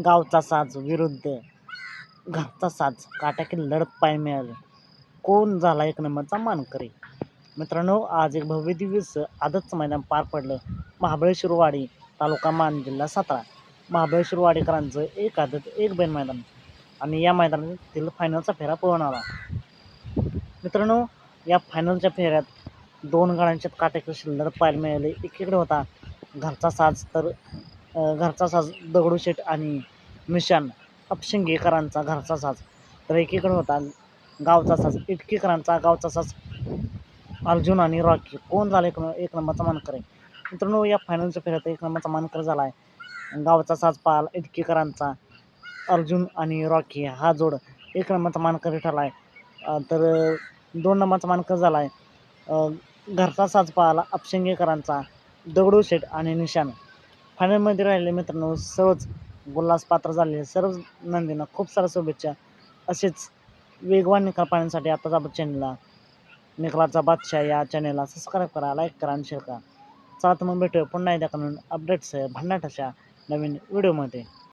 गावचा साज विरुद्ध घरचा साज काट्याकील लढत पाहायला मिळाली. कोण झाला एक नंबरचा मानकरी? मित्रांनो, आज एक भव्य दिवस आदतचं मैदान पार पडलं. महाबळेश्वरवाडी, तालुका मान, जिल्हा सातारा. महाबळेश्वरवाडीकरांचं एक आदत एक बैल मैदान आणि या मैदानातील फायनलचा फेरा पळून आला. मित्रांनो, या फायनलच्या फेऱ्यात दोन गाड्यांच्यात काट्याकील लढत पाहायला मिळाली. एकीकडे होता घरचा साज घरचा साज दगडूशेठ आणि निशान अपशिंगेकरांचा घरचा साज, तर एकीकडे होता गावचा साज इटकीकरांचा गावचा साज अर्जुन आणि रॉकी. कोण झाला एक नंबरचा मानकरी? मित्रांनो, या फायनलच्या फेऱ्यात एक नंबरचा मानकरी झाला आहे गावचा साज पाल इटकीकरांचा अर्जुन आणि रॉकी हा जोड एक नंबरचा मानकरी ठरला आहे. तर 2 नंबरचा मानकरी झाला आहे घरचा साज पाला अपशिंगेकरांचा दगडूशेठ आणि निशान. फायनलमध्ये राहिले मित्रांनो, सर्वच गुलास पात्र झालेले सर्व नंदींना खूप साऱ्या शुभेच्छा. असेच वेगवान निकाल पाहण्यासाठी आताच आपण चॅनलला निकालाचा बादशाह या चॅनलला सबस्क्राईब करा, लाईक करा आणि शेअर करा. चला तर मग भेटूया पुन्हा एकदा अपडेट्स भन्नाट अशा नवीन व्हिडिओमध्ये.